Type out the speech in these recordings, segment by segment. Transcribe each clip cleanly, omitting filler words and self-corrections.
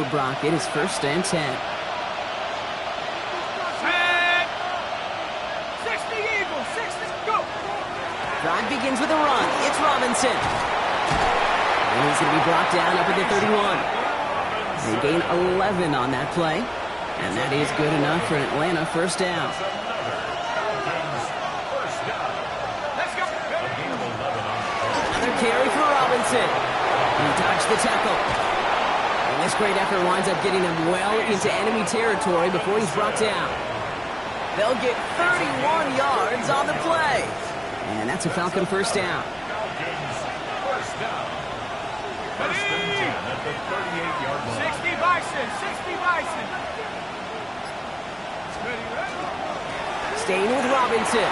Brock. It is 1st and 10. Set. 60 Eagles, 60, go. Drive begins with a run. It's Robinson. And he's going to be brought down up at the 31. They gain 11 on that play. And that is good enough for an Atlanta 1st down. Another carry for Robinson. He dodged the tackle. And this great effort winds up getting him well into enemy territory before he's brought down. They'll get 31 yards on the play. And that's a Falcon 1st down. 60 Bison, 60 Bison. Staying with Robinson.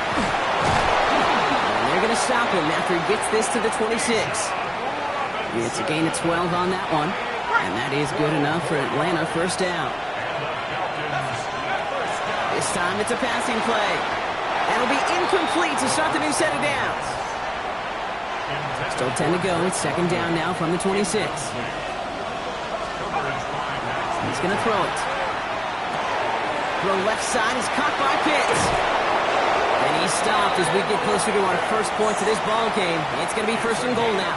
And they're going to stop him after he gets this to the 26. It's a gain of 12 on that one. And that is good enough for Atlanta 1st down. This time it's a passing play. That'll be incomplete to start the new set of downs. Still 10 to go. It's 2nd down now from the 26. He's going to throw it. Throw left side is caught by Pitts. And he's stopped as we get closer to our first points of this ball game. It's going to be 1st and goal now.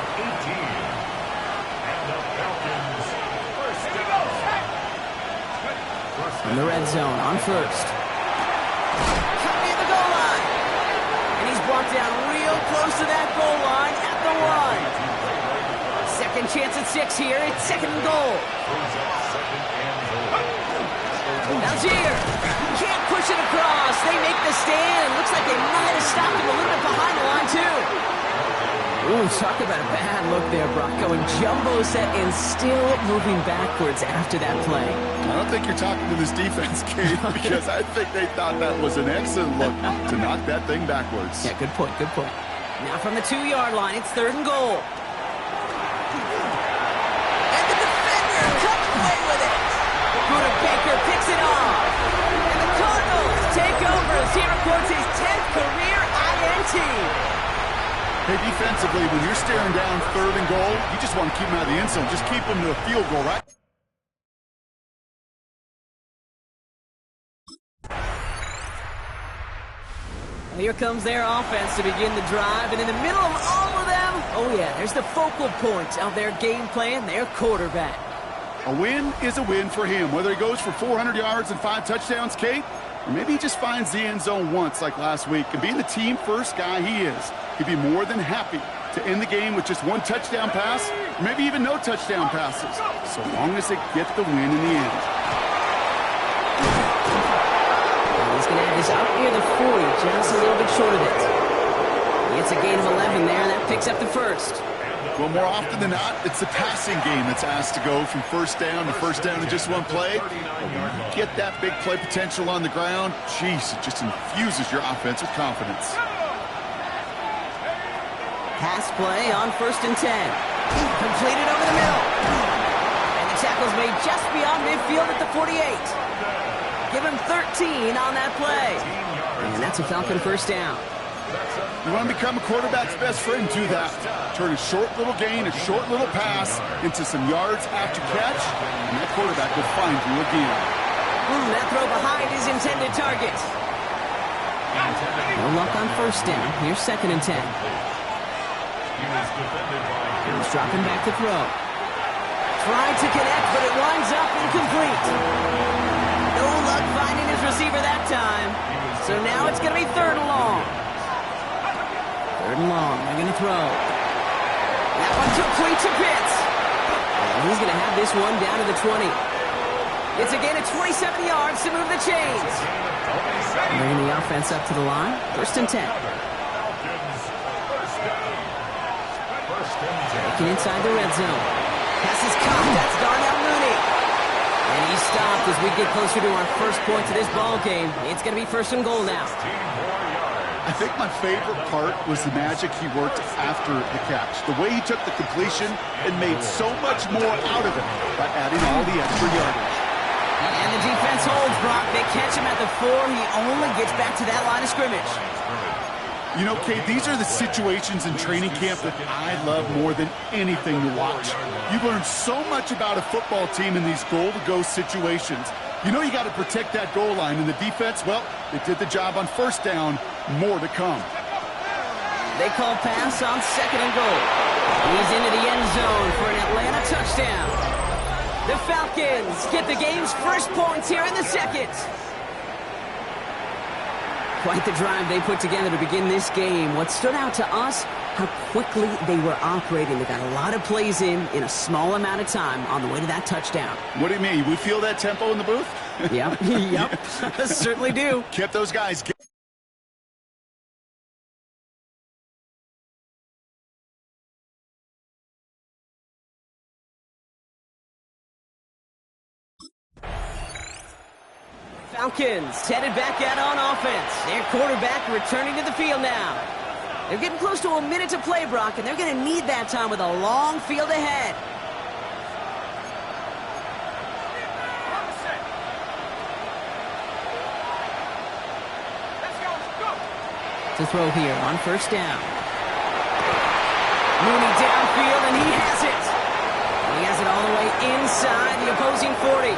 In the red zone on 1st. Cut near the goal line. And he's brought down real close to that goal line at the 1. Second chance at 6 here. It's 2nd and goal. Algier can't push it across. They make the stand. Looks like they might have stopped him a little bit behind the line, too. Ooh, talk about a bad look there, Brock. Going jumbo set and still moving backwards after that play. I don't think you're talking to this defense, Kate, because I think they thought that was an excellent look to knock that thing backwards. Yeah, good point, good point. Now from the 2-yard line, it's 3rd and goal. And the defender comes away with it. Buda Baker picks it off. And the Cardinals take over as he records his 10th career INT. Hey, defensively, when you're staring down 3rd and goal, you just want to keep them out of the end zone. Just keep them to a field goal, right? Here comes their offense to begin the drive, and in the middle of all of them, oh yeah, there's the focal point of their game plan, their quarterback. A win is a win for him, whether he goes for 400 yards and 5 touchdowns, Kate, or maybe he just finds the end zone once like last week. And being the team-first guy he is, he'd be more than happy to end the game with just 1 touchdown pass, or maybe even no touchdown passes, so long as they get the win in the end. He's going to have this out near the 40, just a little bit short of it. It's a gain of 11 there, and that picks up the 1st. Well, more often than not, it's the passing game that's asked to go from 1st down to 1st down in just 1 play. But when you get that big play potential on the ground, geez, it just infuses your offense with confidence. Pass play on 1st and 10. Completed over the middle. And the tackle's made just beyond midfield at the 48. Give him 13 on that play. And that's a Falcon 1st down. You want to become a quarterback's best friend, do that. Turn a short little gain, a short little pass into some yards after catch, and that quarterback will find you again. That throw behind his intended target. No luck on 1st down. Here's 2nd and 10. He's dropping back to throw. Tried to connect, but it winds up incomplete. No luck finding his receiver that time. So now it's going to be 3rd and long. 3rd and long. They're going to throw. That one complete to Pitts. And he's going to have this one down to the 20. It's a gain of 27 yards to move the chains. Bringing the offense up to the line. 1st and 10. Taking inside the red zone. Pass is caught. That's Darnell Mooney. And he's stopped as we get closer to our first points of this ball game. It's going to be 1st and goal now. I think my favorite part was the magic he worked after the catch. The way he took the completion and made so much more out of it by adding all the extra yardage. And the defense holds, Brock. They catch him at the 4. He only gets back to that line of scrimmage. You know, Kate, these are the situations in training camp that I love more than anything to watch. You learn so much about a football team in these goal-to-go situations. You know you got to protect that goal line, and the defense, well, they did the job on first down. More to come. They call pass on 2nd and goal. He's into the end zone for an Atlanta touchdown. The Falcons get the game's first points here in the second. Quite the drive they put together to begin this game. What stood out to us, how quickly they were operating. They got a lot of plays in a small amount of time on the way to that touchdown. What do you mean? We feel that tempo in the booth? Yep, yep, certainly do. Kept those guys. Falcons headed back out on offense. Their quarterback returning to the field now. They're getting close to a minute to play, Brock, and they're going to need that time with a long field ahead. To throw here on first down. Mooney downfield, and he has it. He has it all the way inside the opposing 40.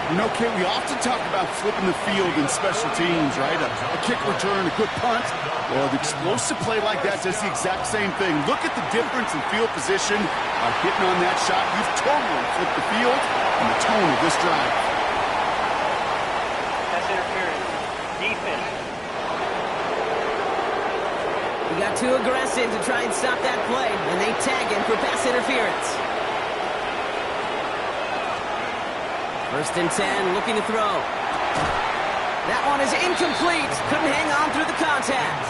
You know, Kate, we often talk about flipping the field in special teams, right? A kick return, a good punt. Well, the explosive play like that does the exact same thing. Look at the difference in field position by hitting on that shot. You've totally flipped the field and the tone of this drive. Pass interference. Defense. He got too aggressive to try and stop that play, and they tag him for pass interference. 1st and 10, looking to throw. That one is incomplete. Couldn't hang on through the contact.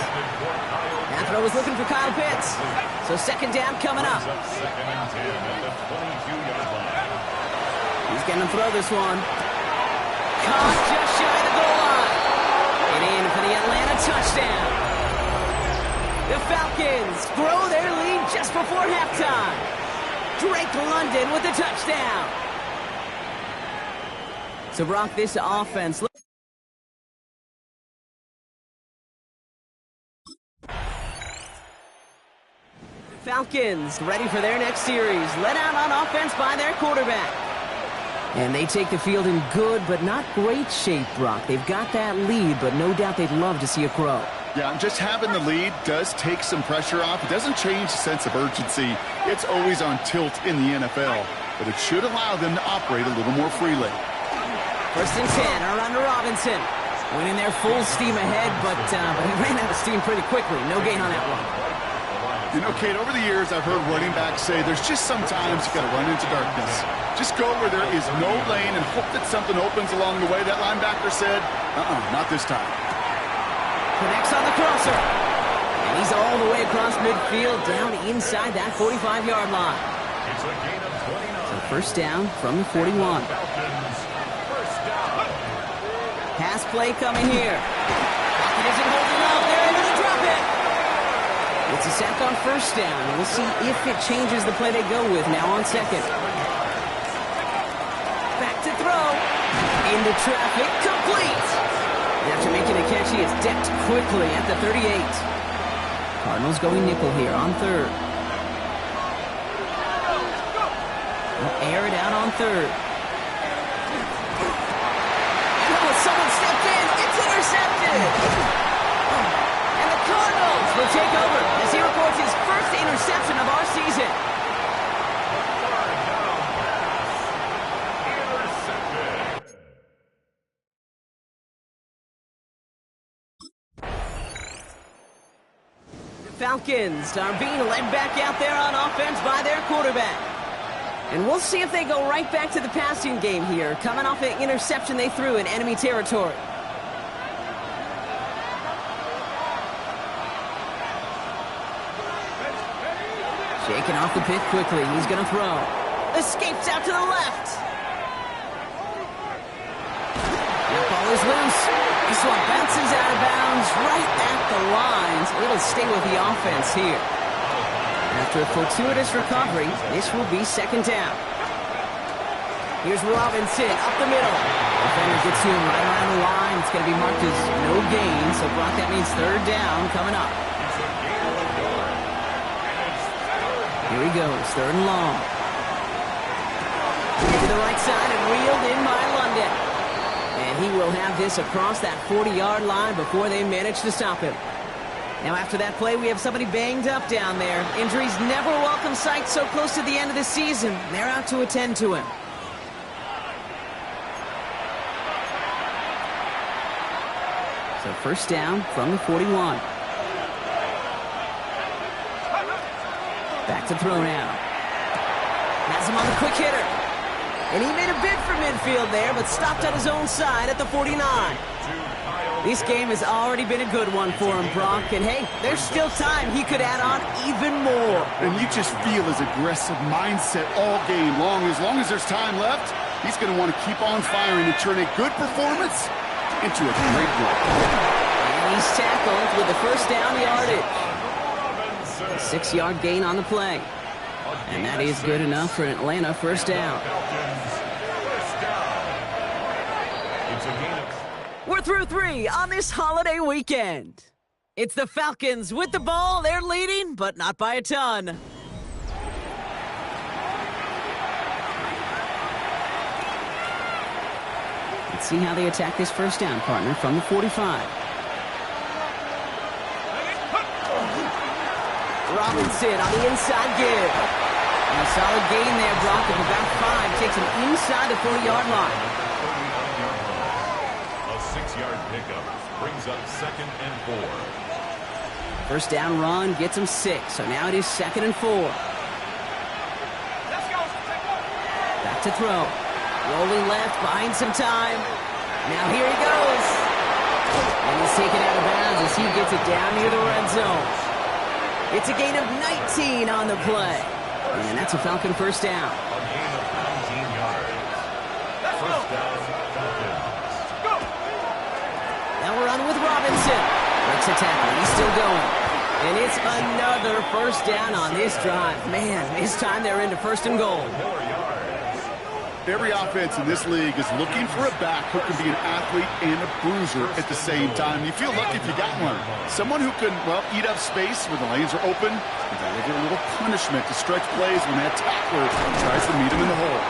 That throw was looking for Kyle Pitts. So 2nd down coming up. He's going to throw this one. Caught just shy of the goal line. And in for the Atlanta touchdown. The Falcons grow their lead just before halftime. Drake London with the touchdown. So, Brock, this offense... Falcons ready for their next series. Led out on offense by their quarterback. And they take the field in good but not great shape, Brock. They've got that lead, but no doubt they'd love to see it grow. Yeah, just having the lead does take some pressure off. It doesn't change the sense of urgency. It's always on tilt in the NFL. But it should allow them to operate a little more freely. 1st and 10 around to Robinson. Went in there full steam ahead, but he ran out of steam pretty quickly. No gain on that one. You know, Kate, over the years, I've heard running backs say there's just sometimes you got to run into darkness. Just go where there is no lane and hope that something opens along the way. That linebacker said, not this time. Connects on the crosser. And he's all the way across midfield, down inside that 45-yard line. So 1st down from the 41. Pass play coming here. Pocket isn't holding up. They're able to drop it. It's a sack on 1st down. We'll see if it changes the play they go with now on 2nd. Back to throw. Into traffic. Complete. After making a catch, he is decked quickly at the 38. Cardinals going nickel here on 3rd. They'll air it out on 3rd. Someone stepped in. It's intercepted. And the Cardinals will take over as he records his first interception of our season. The Falcons are being led back out there on offense by their quarterback. And we'll see if they go right back to the passing game here, coming off the interception they threw in enemy territory. Shaking off the pick quickly. He's going to throw. Escapes out to the left. That ball is loose. This one bounces out of bounds right at the lines. It'll stay with the offense here. After a fortuitous recovery, this will be 2nd down. Here's Robinson up the middle. The Defender gets to him right around the line. It's going to be marked as no gain. So, Brock, that means third down coming up. Here he goes, third and long. To the right side and reeled in by London. And he will have this across that 40-yard line before they manage to stop him. Now, after that play, we have somebody banged up down there. Injuries never a welcome sight so close to the end of the season. They're out to attend to him. So first down from the 41. Back to throw now. Has him on the quick hitter. And he made a bid for midfield there, but stopped on his own side at the 49. This game has already been a good one for him, Brock. And hey, there's still time. He could add on even more. And you just feel his aggressive mindset all game long. As long as there's time left, he's going to want to keep on firing and turn a good performance into a great one. And he's tackled with the first down yardage. A 6-yard gain on the play. And that is good enough for an Atlanta first down. We're through 3 on this holiday weekend. It's the Falcons with the ball. They're leading, but not by a ton. Let's see how they attack this first down, partner, from the 45. Robinson on the inside give. And a solid gain there, Brock, of about 5. Takes him inside the 40-yard line. A 6-yard pickup brings up 2nd and 4. First down run gets him 6. So now it is 2nd and 4. Back to throw. Rolling left, buying some time. Now here he goes. And he's taken out of bounds as he gets it down near the red zone. It's a gain of 19 on the play. And that's a Falcon first down. A gain of 19 yards. First down, Falcons. Now we're on with Robinson. Breaks a tackle. He's still going. And it's another first down on this drive. Man, this time they're into 1st and goal. Every offense in this league is looking for a back who can be an athlete and a bruiser at the same time. You feel lucky if you got one. Someone who can, well, eat up space when the lanes are open and deliver a little punishment to stretch plays when that tackler tries to meet him in the hole.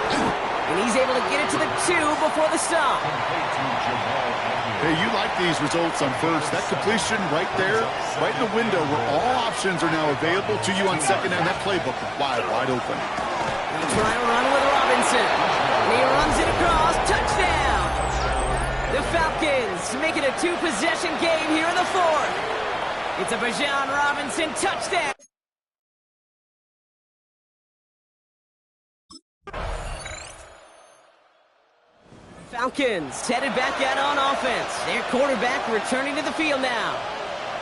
And he's able to get it to the 2 before the stop. Hey, you like these results on first. That completion right there, right in the window where all options are now available to you on second down. That playbook is wide open. Try to run with Robinson. And he runs it across. Touchdown! The Falcons make it a 2-possession game here in the 4th. It's a Bijan Robinson touchdown. Falcons headed back out on offense. Their quarterback returning to the field now.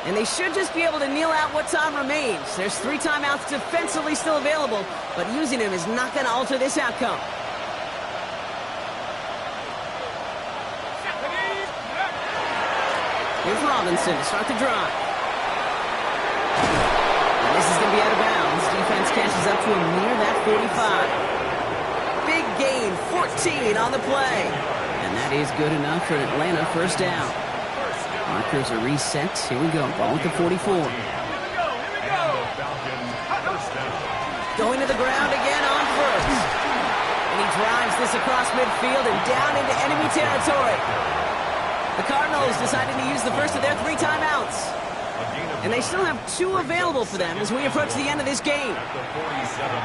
And they should just be able to kneel out what time remains. There's 3 timeouts defensively still available, but using them is not going to alter this outcome. Here's Robinson to start the drive. And this is going to be out of bounds. Defense catches up to him near that 45. Big gain, 14 on the play. And that is good enough for an Atlanta first down. Markers are reset. Here we go. Ball at the 44. Going to the ground again on first. And he drives this across midfield and down into enemy territory. The Cardinals decided to use the first of their 3 timeouts. And they still have 2 available for them as we approach the end of this game.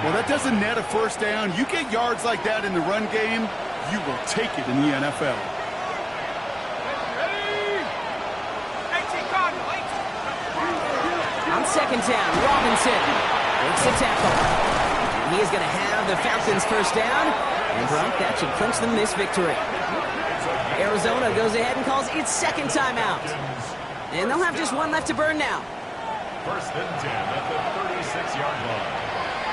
Well, that doesn't net a first down. You get yards like that in the run game, you will take it in the NFL. On second down, Robinson makes the tackle. And he is going to have the Falcons first down. And Brock, that should clinch them this victory. Arizona goes ahead and calls its 2nd timeout. And they'll have just 1 left to burn now. 1st and 10 at the 36-yard line.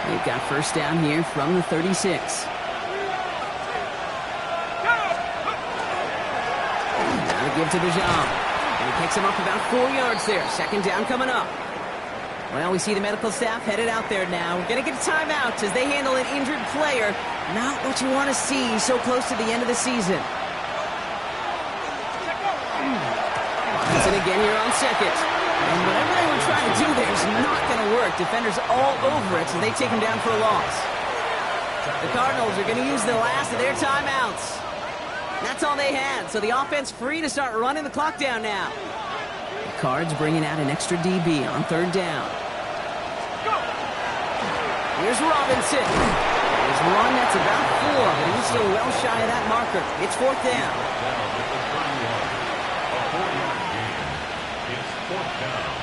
They've got first down here from the 36. Now to give to Bijan. And he picks him up about 4 yards there. 2nd down coming up. Well, we see the medical staff headed out there now. We're going to get a timeout as they handle an injured player. Not what you want to see so close to the end of the season. Wilson again here on second. And whatever they were trying to do there is not going to work. Defenders all over it, so they take him down for a loss. The Cardinals are going to use the last of their timeouts. That's all they had, so the offense free to start running the clock down now. The Cards bringing out an extra DB on third down. Here's Robinson. There's one that's about 4, but he's still well shy of that marker. It's fourth down. Down at the 31. A 4-yard gain. It's fourth down.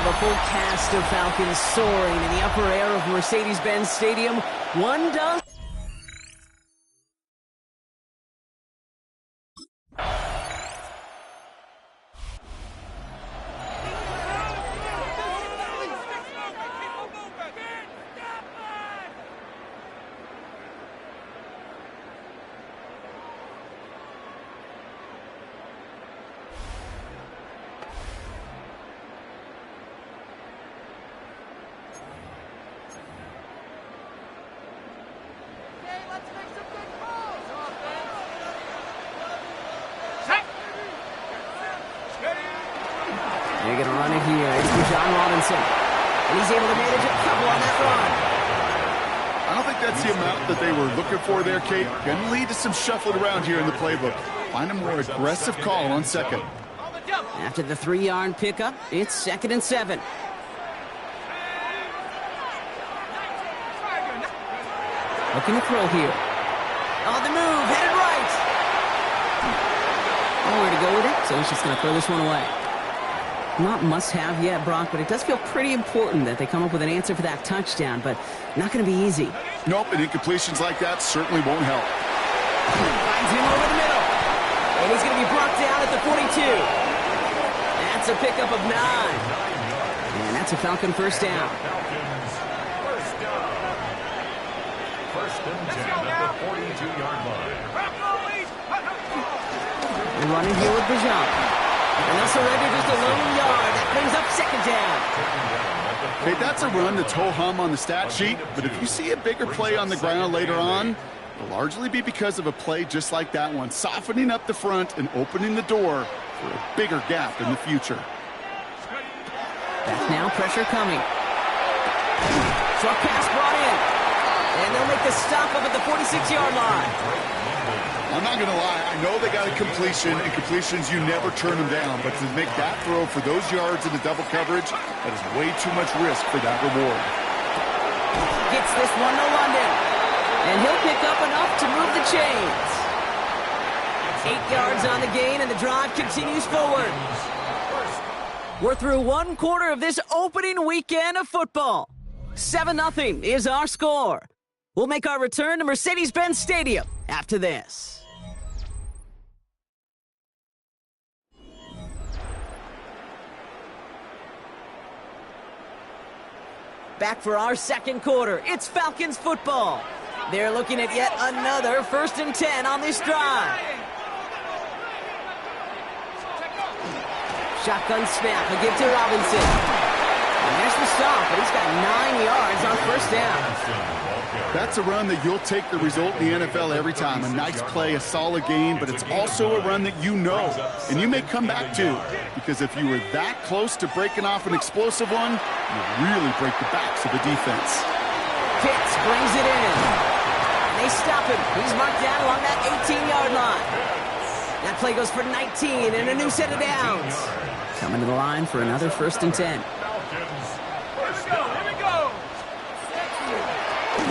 have a full cast of Falcons soaring in the upper air of Mercedes-Benz Stadium. One does. They're going to run it here. It's Bijan Robinson. And he's able to manage a couple on that run. I don't think that's the amount that they were looking for there, Kate. Going to lead to some shuffling around here in the playbook. Find a more aggressive call on second. After the 3-yard pickup, it's 2nd and 7. Looking to throw here. On the move, headed right. Nowhere to go with it, so he's just going to throw this one away. Not must-have yet, Brock, but it does feel pretty important that they come up with an answer for that touchdown, but not going to be easy. Nope, and incompletions like that certainly won't help. Finds him over the middle. And he's going to be brought down at the 42. That's a pickup of 9. And that's a Falcon first down. First and 10 at the 42-yard line. And running here with Bijan. And they'll surrender just a lone yard. That brings up 2nd down. Okay, that's a run that's ho-hum on the stat sheet, but if you see a bigger play on the ground later on, it'll largely be because of a play just like that one, softening up the front and opening the door for a bigger gap in the future. Back now, pressure coming. Short pass brought in. And they'll make the stop up at the 46-yard line. I'm not going to lie, I know they got a completion, and completions, you never turn them down. But to make that throw for those yards in the double coverage, that is way too much risk for that reward. Gets this one to London. And he'll pick up enough to move the chains. 8 yards on the gain, and the drive continues forward. We're through 1 quarter of this opening weekend of football. 7-0 is our score. We'll make our return to Mercedes-Benz Stadium after this. Back for our 2nd quarter. It's Falcons football. They're looking at yet another 1st and 10 on this drive. Shotgun snap. A give to Robinson. And there's the stop, but he's got 9 yards on 1st down. That's a run that you'll take the result in the NFL every time. A nice play, a solid gain, but it's also a run that you know, and you may come back to, because if you were that close to breaking off an explosive one, you really break the backs of the defense. Pitts brings it in. And they stop him. He's marked down along that 18-yard line. That play goes for 19 and a new set of downs. Coming to the line for another 1st and 10.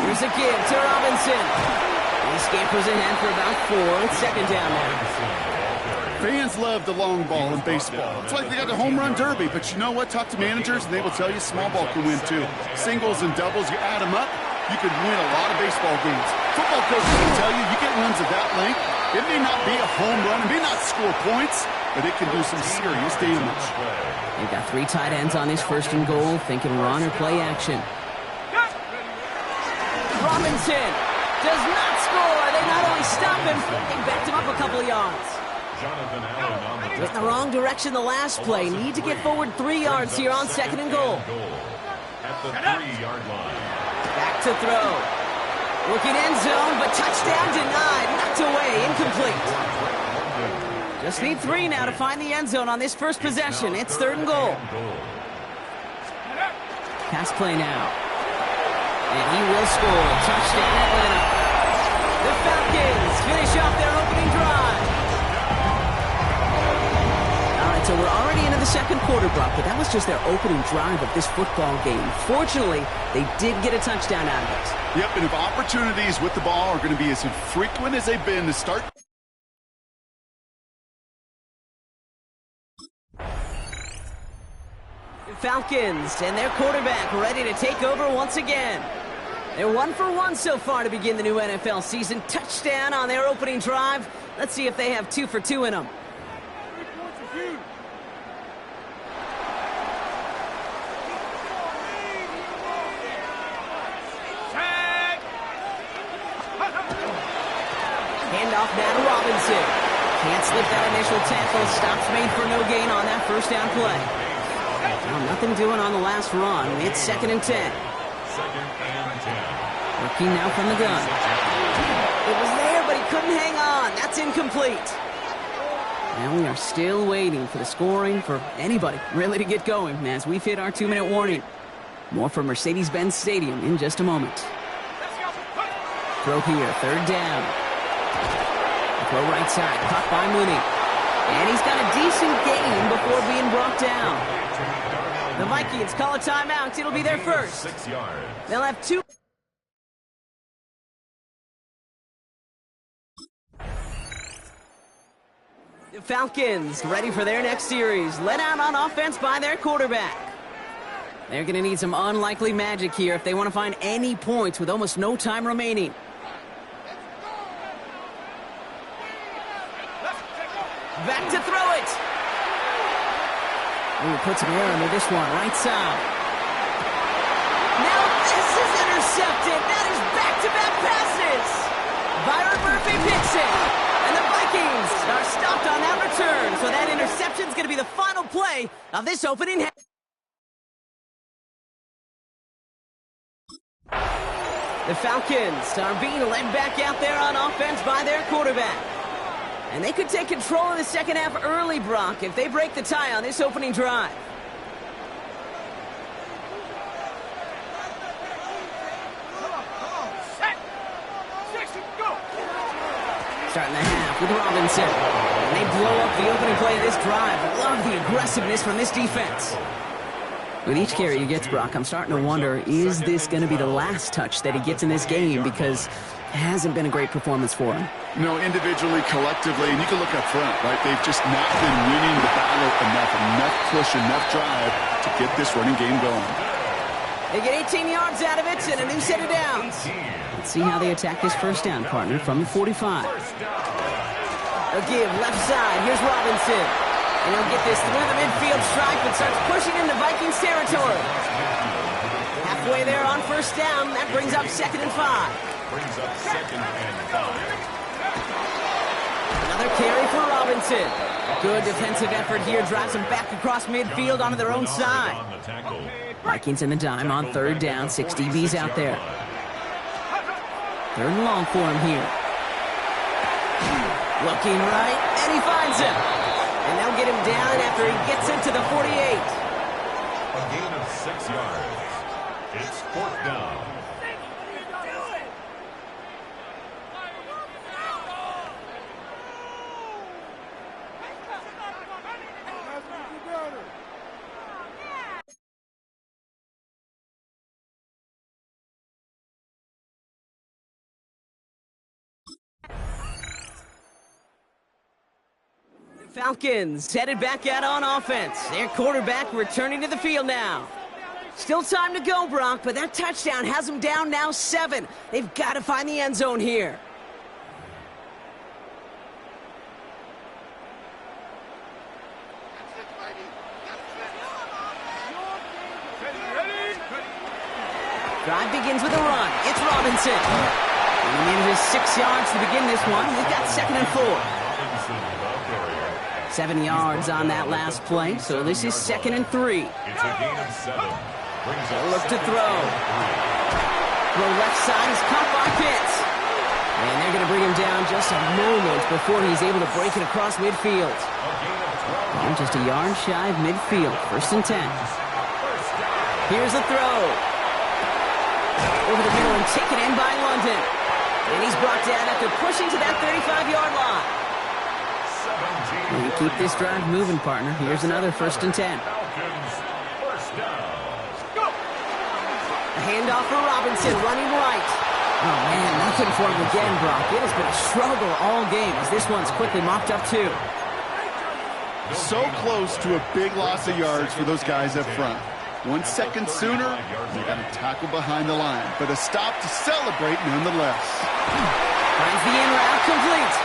Here's a give to Robinson. He scampers ahead for about 4. It's 2nd down now. Fans love the long ball in baseball. It's like they got the home run derby, but you know what? Talk to managers, and they will tell you small ball can win too. Singles and doubles, you add them up, you can win a lot of baseball games. Football coaches will tell you get runs of that length. It may not be a home run, it may not score points, but it can do some serious damage. They've got 3 tight ends on this 1st and goal, thinking run or play action. Robinson does not score. They not only stop him, they backed him up a couple of yards. Went in the wrong direction the last play. Need to get forward 3 yards here on 2nd and goal. At the 3-yard line. Back to throw. Looking end zone, but touchdown denied. Knocked away, incomplete. Just need 3 now to find the end zone on this first possession. It's 3rd and goal. Pass play now. And he will score. Touchdown, Atlanta. The Falcons finish off their opening drive. All right, so we're already into the 2nd quarter, Brock, but that was just their opening drive of this football game. Fortunately, they did get a touchdown out of it. Yep, and if opportunities with the ball are going to be as infrequent as they've been to start. Falcons and their quarterback ready to take over once again. They're 1 for 1 so far to begin the new NFL season. Touchdown on their opening drive. Let's see if they have 2 for 2 in them. Handoff now to Robinson. Can't slip that initial tackle. Stops made for no gain on that first down play. Well, nothing doing on the last run. It's 2nd and 10. 2nd and 10. Working now from the gun. It was there, but he couldn't hang on. That's incomplete. Now we are still waiting for the scoring for anybody really to get going as we've hit our 2-minute warning. More from Mercedes-Benz Stadium in just a moment. Throw here, 3rd down. Throw right side, caught by Mooney. And he's got a decent gain before being brought down. The Vikings call a timeout. It'll be their first. 6 yards. They'll have 2. The Falcons ready for their next series. Led out on offense by their quarterback. They're going to need some unlikely magic here if they want to find any points with almost no time remaining. Back to throw it. Ooh, puts some air into this one, right side. Now this is intercepted. That is back-to-back passes. Byron Murphy picks it. And the Vikings are stopped on that return. So that interception is going to be the final play of this opening half. The Falcons are being led back out there on offense by their quarterback. And they could take control in the second half early, Brock, if they break the tie on this opening drive. Set. 60, go. Starting the half with Robinson. And they blow up the opening play of this drive. Love the aggressiveness from this defense. With each carry he gets, Brock, I'm starting to wonder, is this going to be the last touch that he gets in this game? Because it hasn't been a great performance for him. No, individually, collectively, and you can look up front, right? They've just not been winning the battle enough push, enough drive to get this running game going. They get 18 yards out of it and a new set of downs. Let's see how they attack this first down, partner, from the 45. A give, left side. Here's Robinson. And he'll get this through the midfield stripe and starts pushing into Vikings territory. Halfway there on first down. That brings up 2nd and 5. Brings up 2nd and 5. Another carry for Robinson. Good defensive effort here. Drives them back across midfield onto their own side. Vikings in the dime on 3rd down. 6 DBs out there. 3rd and long for him here. Looking right, and he finds him. And they'll get him down after he gets into the 48. A gain of 6 yards. It's 4th down. Falcons headed back out on offense. Their quarterback returning to the field now. Still time to go, Brock, but that touchdown has them down now 7. They've got to find the end zone here. Drive begins with a run. It's Robinson. And he manages 6 yards to begin this one. We've got 2nd and 4. 7 yards on that last play, so this is 2nd and 3. It's a gain of 7. Brings up Look to throw. Throw left side is caught by Pitts. And they're going to bring him down just a moment before he's able to break it across midfield. And just a yard shy of midfield. 1st and 10. Here's the throw. Over the middle and taken in by London. And he's brought down after pushing to that 35-yard line. And you keep this drive moving, partner. Here's another 1st and 10. A handoff for Robinson, running right. Oh, man, nothing for him again, Brock. It has been a struggle all game as this one's quickly mopped up, too. So close to a big loss of yards for those guys up front. 1 second sooner, they got a tackle behind the line, but a stop to celebrate nonetheless. Finds the in route complete.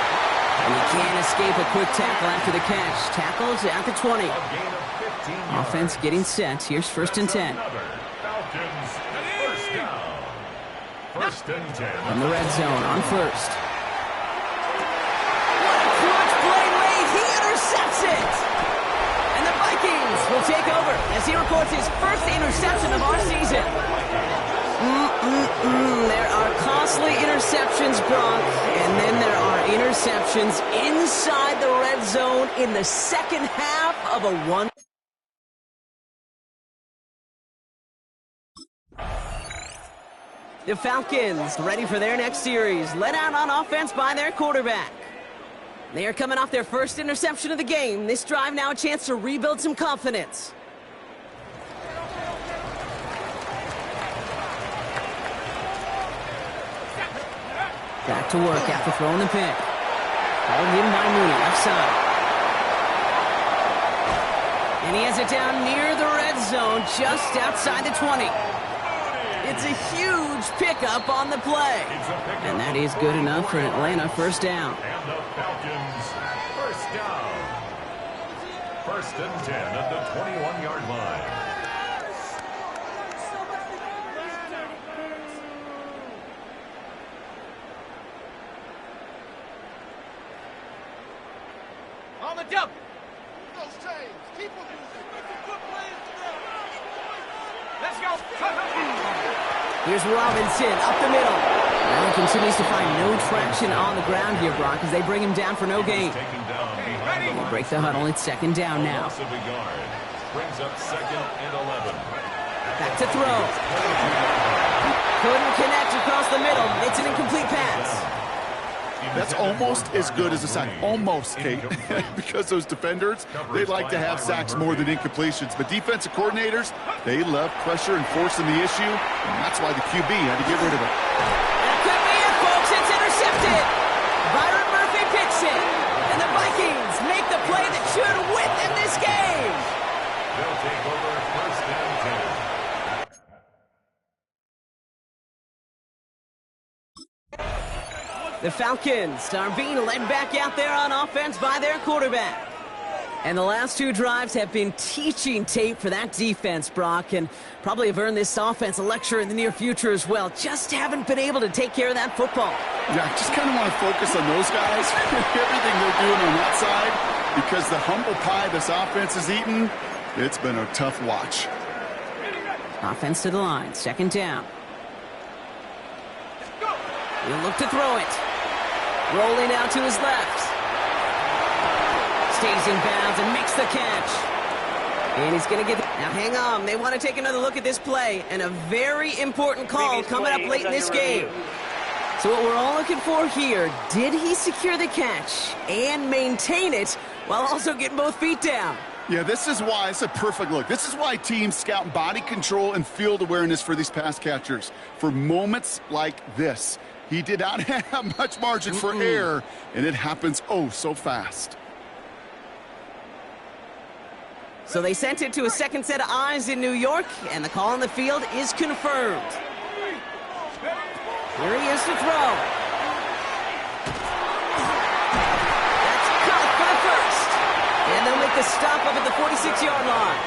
And he can't escape a quick tackle after the catch. Tackles at the 20. A gain of 15 yards. Offense getting set. Here's 1st and 10. Another Falcons first down. 1st and 10. From the red zone on 1st. What a clutch play late. He intercepts it. And the Vikings will take over as he records his first interception of our season. There are costly interceptions, Brock, and then there are interceptions inside the red zone in the second half of a one. The Falcons ready for their next series, led out on offense by their quarterback. They are coming off their first interception of the game. This drive now a chance to rebuild some confidence. Back to work after throwing the pick. Called in by Mooney, left side. And he has it down near the red zone, just outside the 20. It's a huge pickup on the play. And that is good enough for an Atlanta first down. And the Falcons first down. 1st and 10 at the 21-yard line. On the jump. Those chains. Keep them moving. Let's go. Here's Robinson up the middle. And he continues to find no traction on the ground here, Brock, as they bring him down for no gain. Taken down behind the They break the huddle. It's 2nd down now. loss of a yard. Brings up 2nd and 11. Back to throw. Couldn't connect across the middle. It's an incomplete pass. That's almost as good as a sack. Almost, Kate. Because those defenders, they like to have sacks more than incompletions. But defensive coordinators, they love pressure and forcing the issue. And that's why the QB had to get rid of it. That could be it, folks. It's intercepted. Byron Murphy picks it. And the Vikings make the play that should win them this game. They'll take over 1st and 10. The Falcons are being led back out there on offense by their quarterback. And the last 2 drives have been teaching tape for that defense, Brock, and probably have earned this offense a lecture in the near future as well. Just haven't been able to take care of that football. Yeah, I just kind of want to focus on those guys, everything they're doing on that side, because the humble pie this offense has eaten, it's been a tough watch. Offense to the line, 2nd down. He'll look to throw it. Rolling out to his left. Stays in bounds and makes the catch. And he's going to get... Now, hang on. They want to take another look at this play. And a very important call coming up late in this game. So what we're all looking for here, did he secure the catch and maintain it while also getting both feet down? Yeah, this is why it's a perfect look. This is why teams scout body control and field awareness for these pass catchers. For moments like this. He did not have much margin for error, and it happens oh so fast. So they sent it to a second set of eyes in New York, and the call on the field is confirmed. Here he is to throw. That's caught for the first. And they'll make the stop up at the 46-yard line.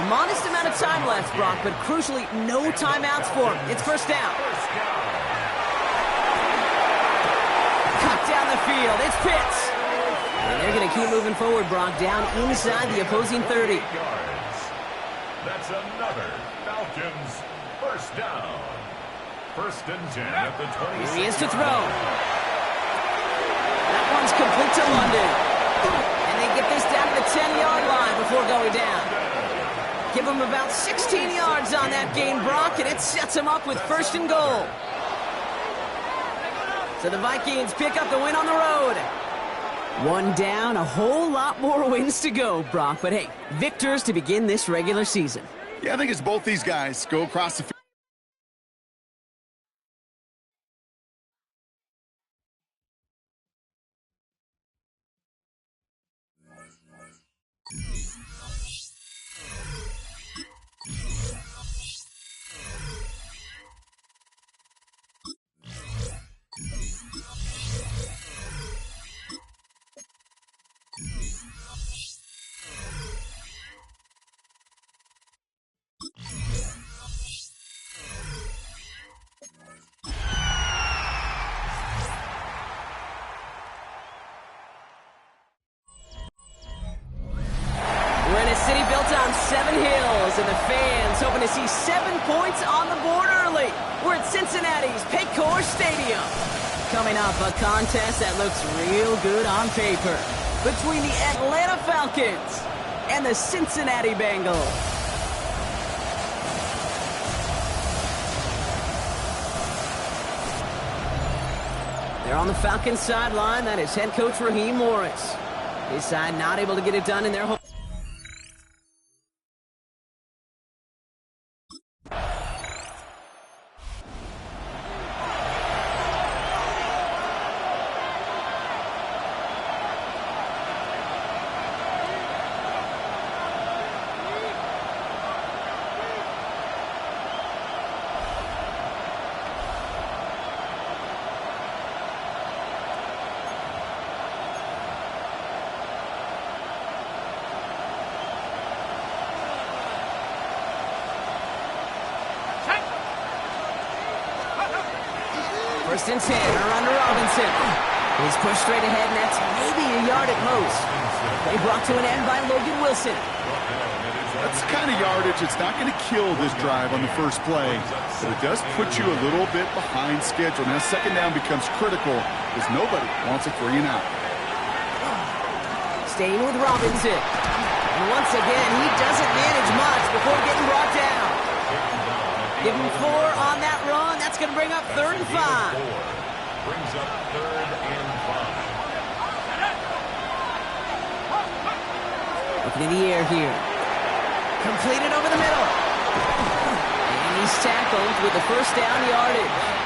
Modest amount of time left, Brock, but crucially, no timeouts for him. It's first down. Cut down the field. It's Pitts. And they're going to keep moving forward, Brock, down inside the opposing 30. That's another Falcons first down. 1st and 10 at the 20. Here he is to throw. That one's complete to London. And they get this down to the 10-yard line before going down. Give him about 16 yards on that gain, Brock, and it sets him up with 1st and goal. So the Vikings pick up the win on the road. One down, a whole lot more wins to go, Brock. But hey, victors to begin this regular season. Yeah, I think it's both these guys go across the field. and the fans hoping to see 7 points on the board early. We're at Cincinnati's Paycor Stadium. Coming up, a contest that looks real good on paper between the Atlanta Falcons and the Cincinnati Bengals. They're on the Falcons sideline. That is head coach Raheem Morris. His side not able to get it done in their home. First and 10, around to Robinson. He's pushed straight ahead, and that's maybe a yard at most. They brought to an end by Logan Wilson. That's the kind of yardage that's not going to kill this drive on the first play, but it does put you a little bit behind schedule. Now, second down becomes critical because nobody wants a 3 and out. Staying with Robinson. And once again, he doesn't manage much before getting brought down. Give him 4 on that run. That's going to bring up 3rd and 5. Brings up 3rd and 5. Looking in the air here. Completed over the middle. And he's tackled with the first down yardage.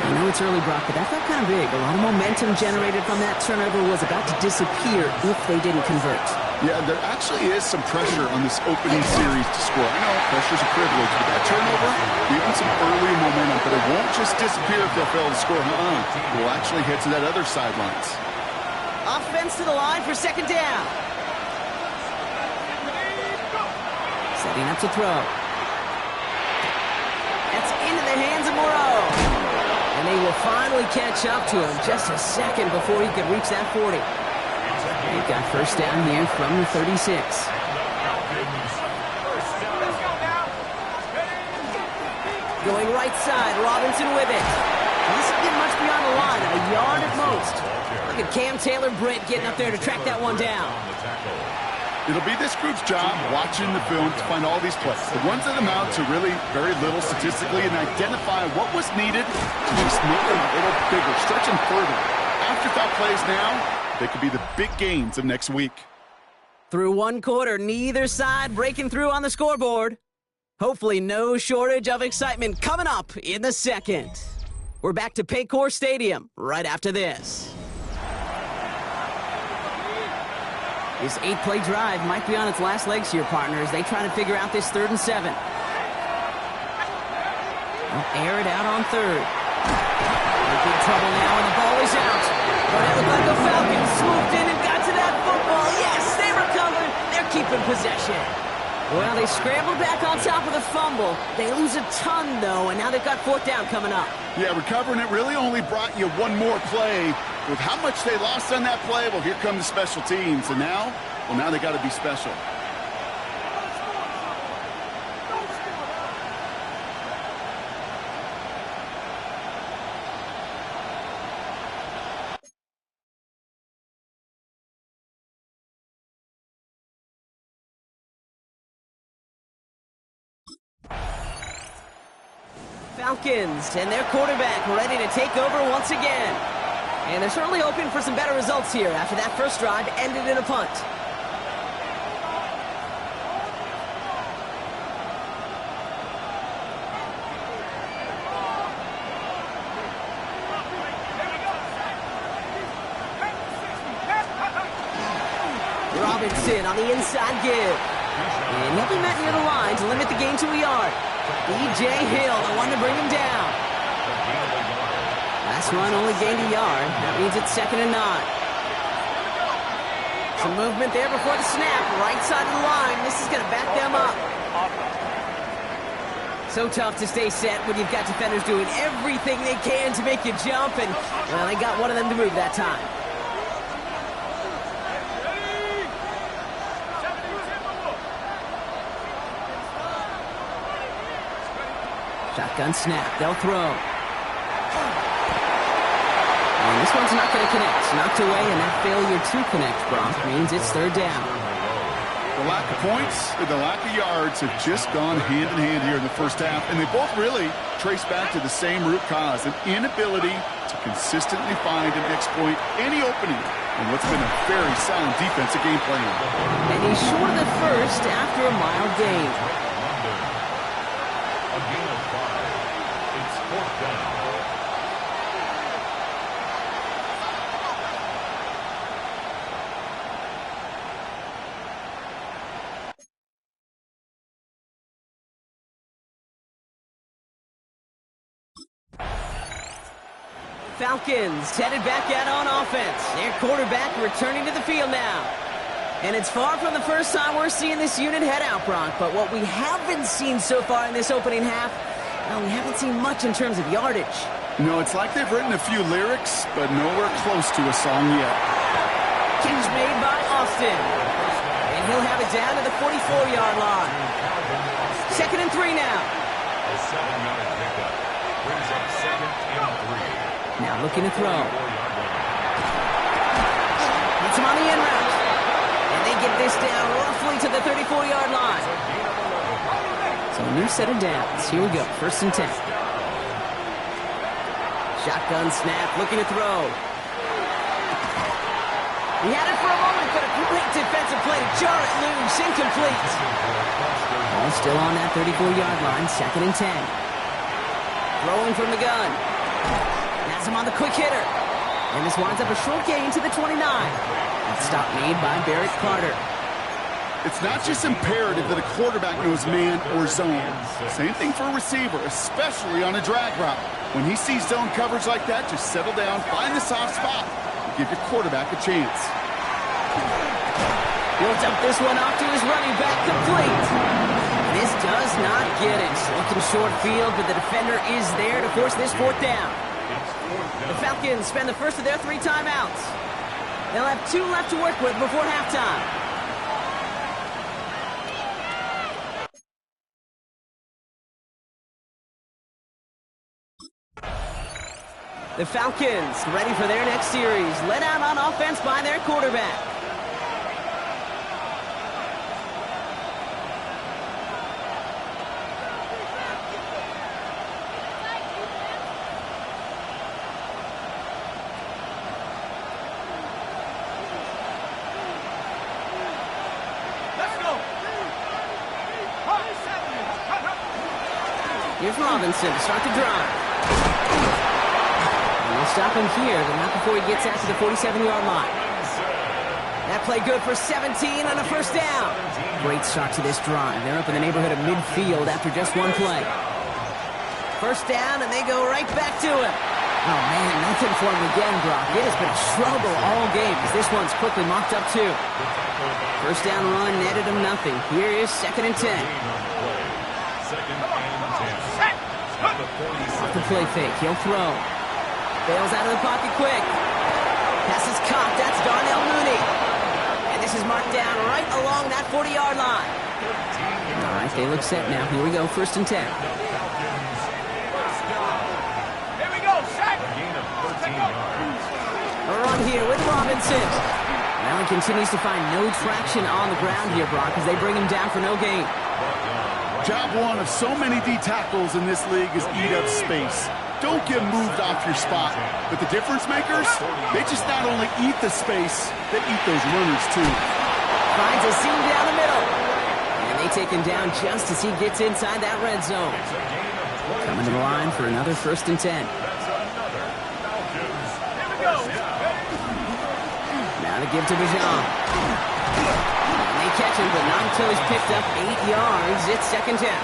I know it's early, Brock, but that felt kind of big. A lot of momentum generated from that turnover was about to disappear if they didn't convert. Yeah, there actually is some pressure on this opening series to score. I know pressure's a privilege, but that turnover, even some early momentum, but it won't just disappear if they fail to score. It will actually head to that other sidelines. Offense to the line for second down. Setting up to throw. That's into the hands of Moreau. And they will finally catch up to him just a second before he could reach that 40. They've got first down here from the 36. Going right side, Robinson with it. He doesn't get much beyond the line, a yard at most. Look at Cam Taylor-Britt getting up there to track that one down. It'll be this group's job watching the film to find all these plays. The ones that amount to really very little statistically and identify what was needed to just make them a little bigger, stretch them further. Afterthought plays now, they could be the big gains of next week. Through one quarter, neither side breaking through on the scoreboard. Hopefully no shortage of excitement coming up in the second. We're back to Paycor Stadium right after this. This 8-play drive might be on its last legs here, partners. They try to figure out this 3rd and 7. They'll air it out on 3rd. They're in big trouble now, and the ball is out. But it looked like the Falcons swooped in and got to that football. Yes, they recovered. They're keeping possession. Well, they scrambled back on top of the fumble. They lose a ton, though, and now they've got 4th down coming up. Yeah, recovering it really only brought you one more play. With how much they lost on that play, well, here come the special teams. And now, well, now they got to be special. Falcons and their quarterback ready to take over once again. And they're certainly hoping for some better results here after that first drive ended in a punt. Robinson on the inside give. And he'll be met near the line to limit the gain to a yard. B.J. Hill, the one to bring him down. Last run only gained a yard. That means it's 2nd and 9. Some movement there before the snap. Right side of the line. This is going to back them up. So tough to stay set when you've got defenders doing everything they can to make you jump. And, well, they got one of them to move that time. Shotgun snap. They'll throw. And this one's not going to connect. Knocked away, and that failure to connect, Brock, means it's third down. The lack of points and the lack of yards have just gone hand in hand here in the first half, and they both really trace back to the same root cause, an inability to consistently find and exploit any opening in what's been a very sound defensive game plan. And he's short of the first after a mild gain. A gain of 5. It's fourth down. Falcons headed back out on offense. Their quarterback returning to the field now. And it's far from the first time we're seeing this unit head out, Brock. But what we haven't seen so far in this opening half, well, we haven't seen much in terms of yardage. No, it's like they've written a few lyrics, but nowhere close to a song yet. Catch made by Austin. And he'll have it down to the 44-yard line. 2nd and 3 now. A 7-yard pickup brings up 2nd and 3. Now looking to throw. Gets him on the in route. And they get this down roughly to the 34-yard line. So a new set of downs. Here we go. 1st and 10. Shotgun snap. Looking to throw. He had it for a moment, but a great defensive play to jar it loose. Incomplete. Ball still on that 34-yard line. 2nd and 10. Throwing from the gun. Has him on the quick hitter. And this winds up a short gain to the 29. That stop made by Barrett Carter. It's not just imperative that a quarterback knows man or zone. Same thing for a receiver, especially on a drag route. When he sees zone coverage like that, just settle down, find the soft spot, and give your quarterback a chance. He'll dump this one off to his running back, complete. This does not get it. Looking short field, but the defender is there to force this 4th down. The Falcons spend the first of their 3 timeouts. They'll have 2 left to work with before halftime. The Falcons ready for their next series, led out on offense by their quarterback. Here's Robinson to start the drive. And they'll stop him here, but not before he gets out to the 47-yard line. That play good for 17 on a 1st down. Great start to this drive. They're up in the neighborhood of midfield after just 1 play. 1st down, and they go right back to him. Oh, man, nothing for him again, Brock. It has been a struggle all game as this one's quickly mocked up, too. 1st down run netted him nothing. Here is 2nd and 10. Off the play fake, he'll throw. Bails out of the pocket quick. Pass is caught, that's Darnell Mooney. And this is marked down right along that 40-yard line. All right, they look set now. Here we go, 1st and 10. Here we go, sack. A run here with Robinson. Allen continues to find no traction on the ground here, Brock, as they bring him down for no gain. Job one of so many D tackles in this league is eat up space. Don't get moved off your spot. But the difference makers, they just not only eat the space, they eat those runners too. Finds a seam down the middle. And they take him down just as he gets inside that red zone. Coming to the line for another 1st and 10. Now to give to Bijan. They catch him, but not until he's picked up 8 yards. It's 2nd down.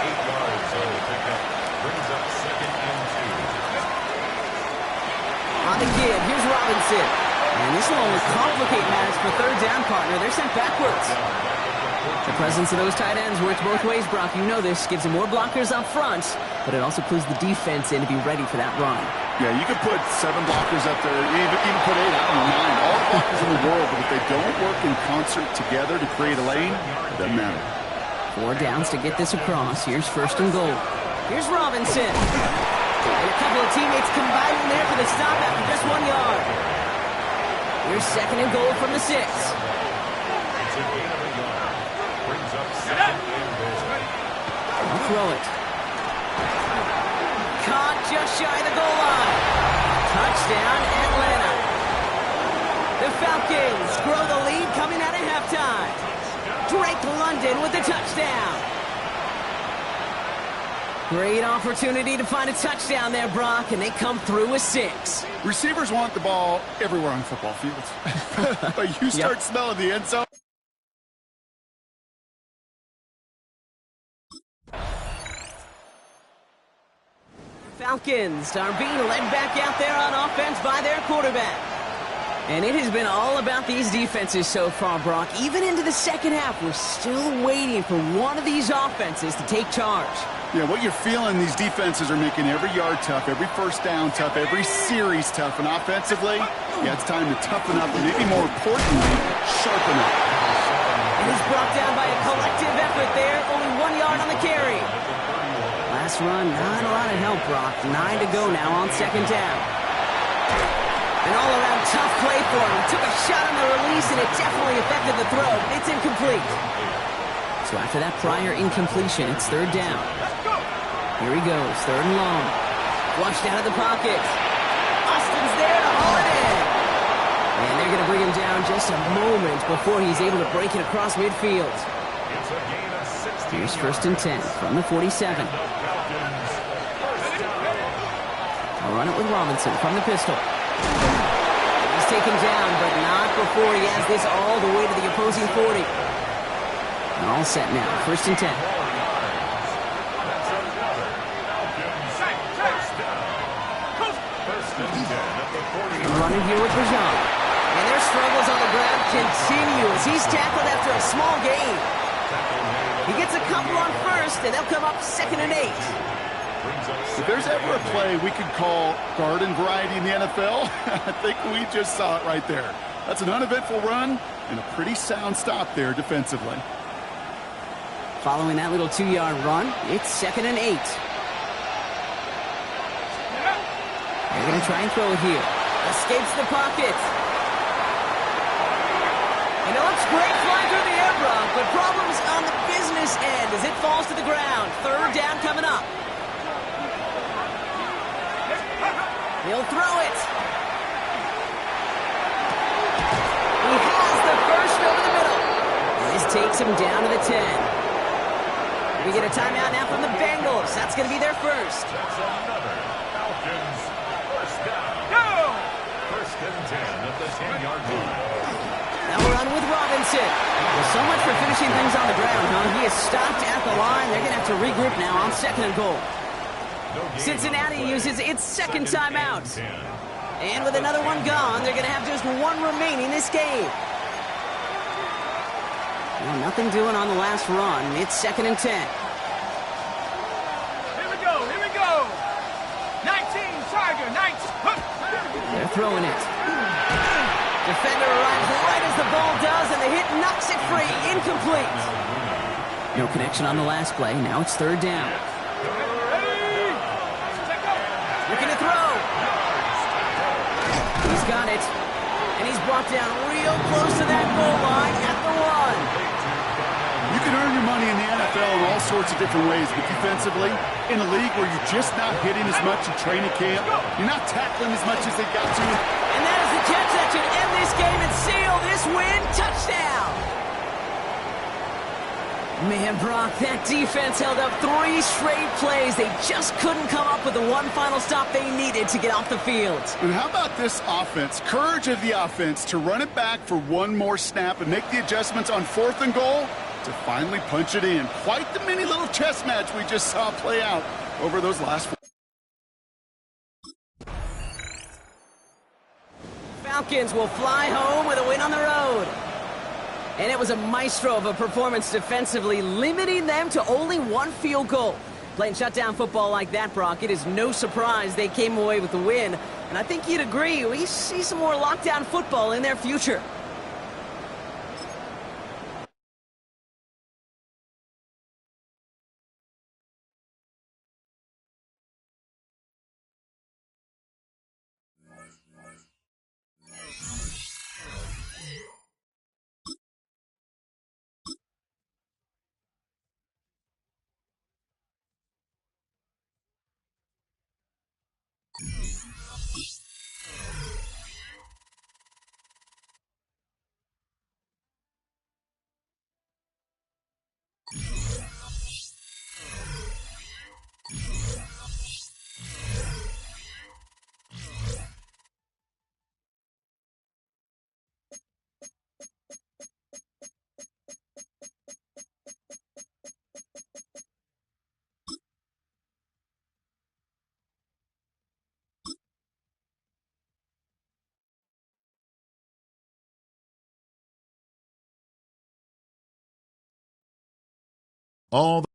8 yards, so pickup brings up 2nd and 2. On the give, here's Robinson. And this will only complicate matters for 3rd down, partner. They're sent backwards. The presence of those tight ends works both ways, Brock. You know this. Gives them more blockers up front, but it also clues the defense in to be ready for that run. Yeah, you could put 7 blockers up there, even put 8, I don't know, 9. All the blockers in the world, but if they don't work in concert together to create a lane, it doesn't matter. 4 downs to get this across. Here's first and goal. Here's Robinson. And a couple of teammates combining there for the stop after just 1 yard. Here's second and goal from the 6. It's a gain of a yard. Brings up second and goal. I'll throw it. Caught just shy of the goal line. Touchdown, Atlanta. The Falcons grow the lead coming out of halftime. Drake London with the touchdown. Great opportunity to find a touchdown there, Brock, and they come through with 6. Receivers want the ball everywhere on football fields. But you start smelling the end zone. Falcons are being led back out there on offense by their quarterback. And it has been all about these defenses so far, Brock. Even into the second half, we're still waiting for one of these offenses to take charge. Yeah, what you're feeling, these defenses are making every yard tough, every first down tough, every series tough. And offensively, yeah, it's time to toughen up and maybe more importantly, sharpen up. And he's brought down by a collective effort there. Only 1 yard on the carry. Last run, not a lot of help, Brock. 9 to go now on second down. An all-around tough play for him. He took a shot on the release, and it definitely affected the throw. It's incomplete. So after that prior incompletion, it's third down. Here he goes, third and long. Flushed out of the pocket. Austin's there to haul it in. And they're going to bring him down just a moment before he's able to break it across midfield. It's a gain of 16. Here's first and 10 from the 47. I'll run it with Robinson from the pistol. He's taken down, but not before he has this all the way to the opposing 40. And all set now, first and 10. Running here with Rajon. And their struggles on the ground continue as he's tackled after a small gain. He gets a couple on first, and they'll come up second and 8. If there's ever a play we could call garden variety in the NFL, I think we just saw it right there. That's an uneventful run and a pretty sound stop there defensively. Following that little 2-yard run, it's second and 8. They're going to try and throw it here. Escapes the pocket. And it looks great flying through the air, Brock, but problems on the business end as it falls to the ground. Third down coming up. He'll throw it. He has the first over the middle. And this takes him down to the 10. We get a timeout now from the Bengals. That's going to be their first. That's another Falcons first down. Go! First and 10 at the 10-yard line. Now we're on with Robinson. Well, so much for finishing things on the ground, huh? He is stopped at the line. They're going to have to regroup now on second and goal. Cincinnati uses its second timeout. And with another one gone, they're going to have just one remaining this game. Well, nothing doing on the last run. It's second and 10. Here we go, here we go. 19, Tiger, 19. They're throwing it. Defender arrives right as the ball does, and the hit knocks it free. Incomplete. No connection on the last play. Now it's third down. Looking to throw. He's got it. And he's brought down real close to that goal line at the 1. You can earn your money in the NFL in all sorts of different ways, but defensively, in a league where you're just not hitting as much in training camp, you're not tackling as much as they got to. And that is the catch that should end this game and seal this win. Touchdown! Man, Brock, that defense held up 3 straight plays. They just couldn't come up with the one final stop they needed to get off the field. And how about this offense? Courage of the offense to run it back for one more snap and make the adjustments on fourth and goal to finally punch it in. Quite the mini little chess match we just saw play out over those last 4. Falcons will fly home with a win on the road. And it was a maestro of a performance defensively, limiting them to only 1 field goal. Playing shutdown football like that, Brock, it is no surprise they came away with the win. And I think you'd agree, we see some more lockdown football in their future. All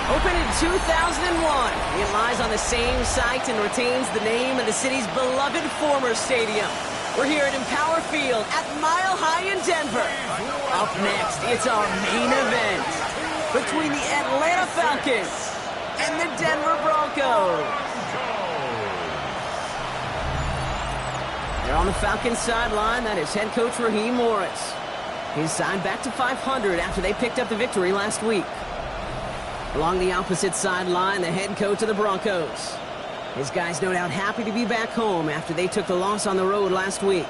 Opened in 2001, it lies on the same site and retains the name of the city's beloved former stadium. We're here at Empower Field at Mile High in Denver. Up next, it's our main event between the Atlanta Falcons and the Denver Broncos. They're on the Falcons sideline. That is head coach Raheem Morris. He's signed back to 500 after they picked up the victory last week. Along the opposite sideline, the head coach of the Broncos. His guys no doubt happy to be back home after they took the loss on the road last week.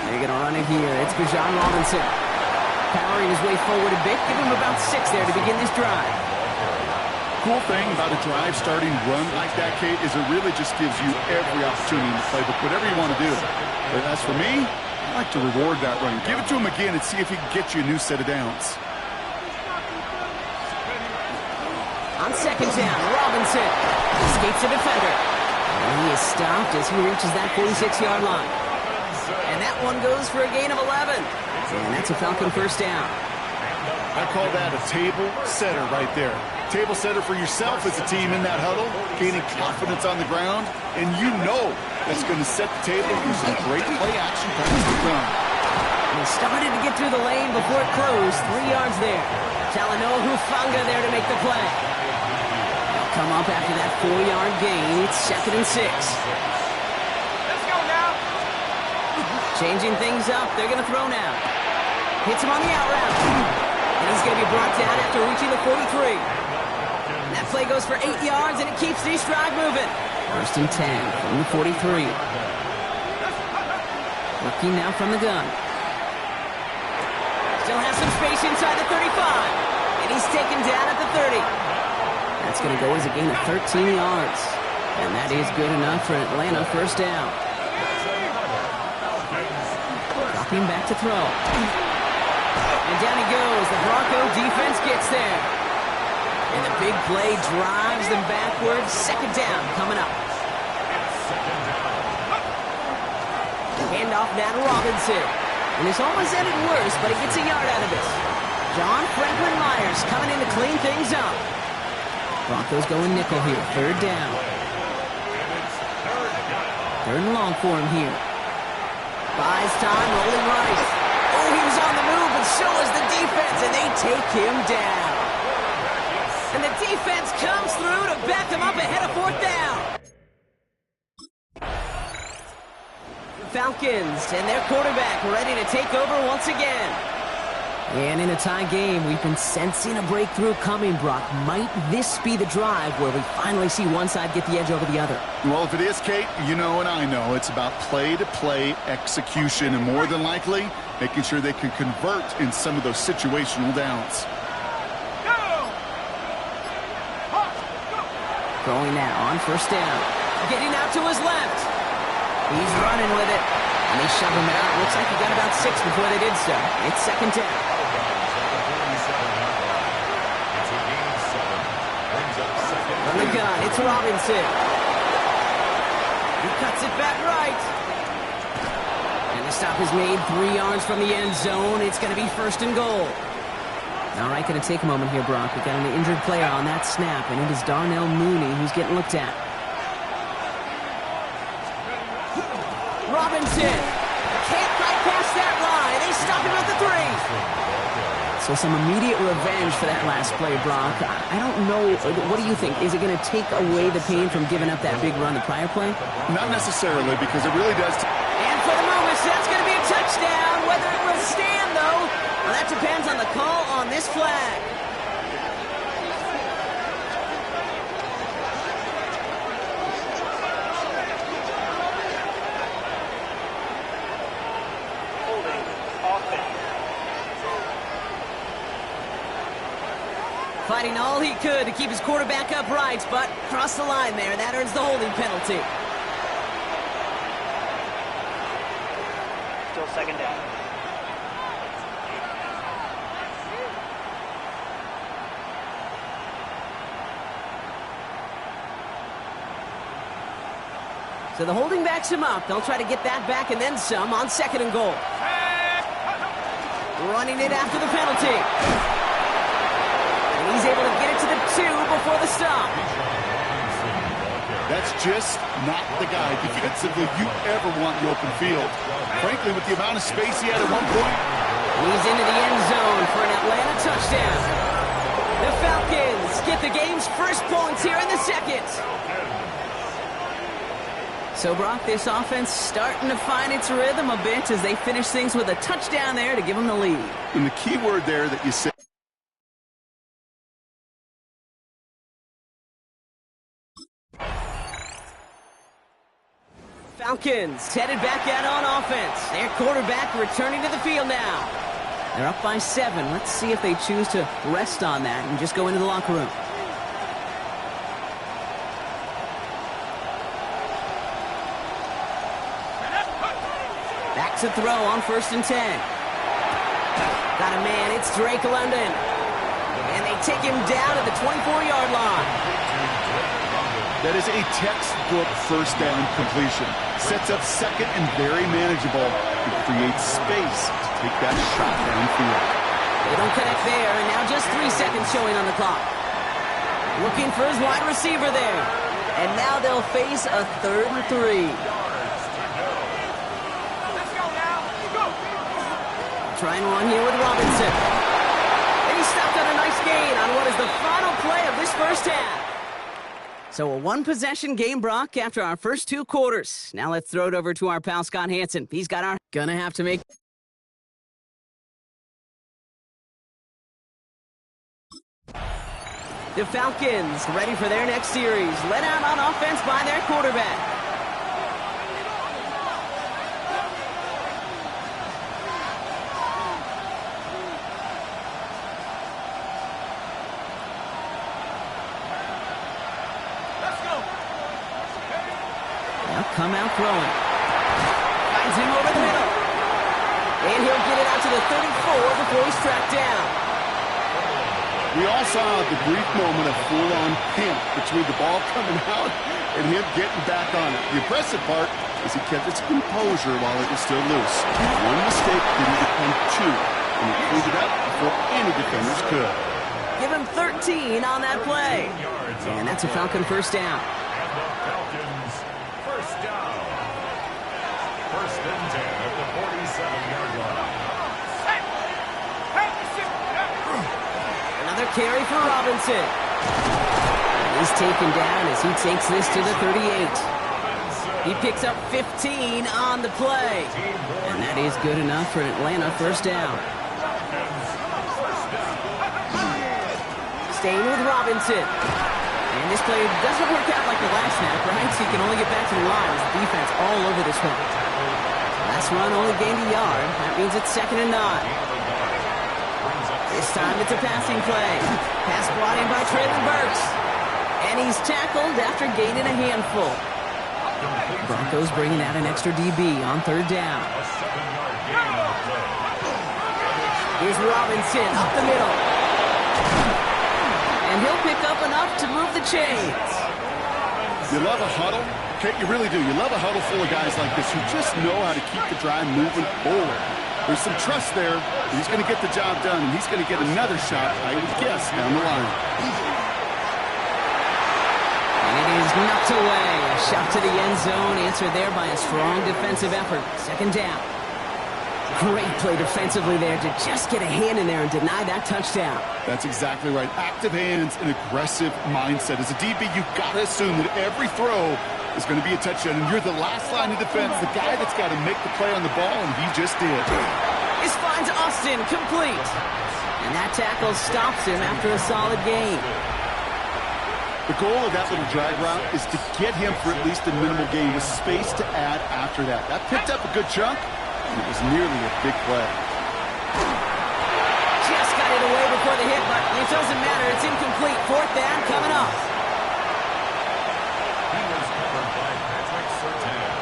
They're going to run it here. It's Bijan Robinson. Powering his way forward a bit. Give him about 6 there to begin this drive. Cool thing about a drive starting run like that, Kate, is it really just gives you every opportunity in the playbook, whatever you want to do. But as for me, I like to reward that run. Give it to him again and see if he can get you a new set of downs. On second down, Robinson escapes a defender. And he is stopped as he reaches that 46-yard line. And that one goes for a gain of 11. And that's a Falcon first down. I call that a table setter right there. Table setter for yourself as a team in that huddle, gaining confidence on the ground, and you know that's going to set the table for some great play-action passes to come. And he started to get through the lane before it closed. 3 yards there. Talanoa Hufanga there to make the play. They'll come up after that 4-yard gain. It's 2nd and 6. Let's go now. Changing things up. They're going to throw now. Hits him on the out route. And he's going to be brought down after reaching the 43. And that play goes for 8 yards, and it keeps the stride moving. 1st and 10 from the 43. Looking now from the gun. Still has some space inside the 35. And he's taken down at the 30. That's going to go as a gain of 13 yards. And that is good enough for Atlanta first down. Dropping back to throw. And down he goes. The Bronco defense gets there. And the big play drives them backwards. 2nd down coming up. Handoff now to Robinson. And this almost ended worse, but he gets a yard out of this. John Franklin Myers coming in to clean things up. Broncos going nickel here. 3rd down. 3rd and long for him here. Buys time, rolling right. Oh, he was on the move, but so is the defense, and they take him down. And the defense comes through to back him up ahead of 4th down. Falcons and their quarterback ready to take over once again. And in a tie game, we've been sensing a breakthrough coming, Brock. Might this be the drive where we finally see one side get the edge over the other? Well, if it is, Kate, you know and I know it's about play-to-play execution, and more than likely, making sure they can convert in some of those situational downs. Throwing now on first down. Getting out to his left. He's running with it. And they shove him out. Looks like he got about 6 before they did so. It's second down. From the gun, it's Robinson. He cuts it back right. And the stop is made 3 yards from the end zone. It's going to be first and goal. All right, going to take a moment here, Brock. We got an injured player on that snap, and it is Darnell Mooney who's getting looked at. Robinson can't bypass that line. They stop him at the 3. So some immediate revenge for that last play, Brock. I don't know. What do you think? Is it going to take away the pain from giving up that big run the prior play? Not necessarily, because it really does. And for the moment, that's going to be a touchdown. Whether it will stand, though, well, that depends on the call on this flag. Fighting all he could to keep his quarterback upright, but crossed the line there. That earns the holding penalty. Still second down. So the holding backs him up. They'll try to get that back and then some on second and goal. Running it after the penalty. And he's able to get it to the 2 before the stop. That's just not the guy defensively you ever want in the open field. Frankly, with the amount of space he had at one point. He's into the end zone for an Atlanta touchdown. The Falcons get the game's first points here in the second. So, Brock, this offense starting to find its rhythm a bit as they finish things with a touchdown there to give them the lead. And the key word there that you said. Falcons headed back out on offense. Their quarterback returning to the field now. They're up by 7. Let's see if they choose to rest on that and just go into the locker room. Back to throw on first and 10. Got a man, it's Drake London. And they take him down at the 24-yard line. That is a textbook first down completion. Sets up second and very manageable. It creates space to take that shot downfield. They don't connect there, and now just 3 seconds showing on the clock. Looking for his wide receiver there. And now they'll face a 3rd and 3. Try and run here with Robinson. And he stopped on a nice gain on what is the final play of this first half. So a 1-possession game, Brock, after our first 2 quarters. Now let's throw it over to our pal Scott Hansen. He's got our... Gonna have to make... The Falcons ready for their next series. Led out on offense by their quarterback. Come out throwing. Finds him over the middle. And he'll get it out to the 34 before he's tracked down. We all saw the brief moment of full-on panic between the ball coming out and him getting back on it. The impressive part is he kept his composure while it was still loose. One mistake didn't become 2, and he cleaned it up before any defenders could. Give him 13 on that play. And that's a Falcon first down. First and 10 at the 47-yard line. Another carry for Robinson. He's taken down as he takes this to the 38. He picks up 15 on the play. And that is good enough for an Atlanta first down. Staying with Robinson. And this play doesn't work out like the last snap, right? So he can only get back to the line as the defense all over this one. Last run only gained a yard. That means it's 2nd and 9. This time it's a passing play. Pass brought in by Traylon Burks. And he's tackled after gaining a handful. Broncos bringing out an extra DB on 3rd down. Here's Robinson up the middle. And he'll pick up enough to move the chains. You love a huddle? Okay, you really do. You love a huddle full of guys like this who just know how to keep the drive moving forward. There's some trust there. He's going to get the job done, and he's going to get another shot, I would guess, down the line. And it is knocked away. A shot to the end zone, answered there by a strong defensive effort. 2nd down. Great play defensively there to just get a hand in there and deny that touchdown. That's exactly right. Active hands and aggressive mindset. As a DB, you've got to assume that every throw is going to be a touchdown, and you're the last line of defense, the guy that's got to make the play on the ball, and he just did. This finds Austin complete. And that tackle stops him after a solid gain. The goal of that little drag route is to get him for at least a minimal gain with space to add after that. That picked up a good chunk, and it was nearly a big play. Just got it away before the hit, but it doesn't matter. It's incomplete. 4th down coming up. He was covered by Patrick Surtain.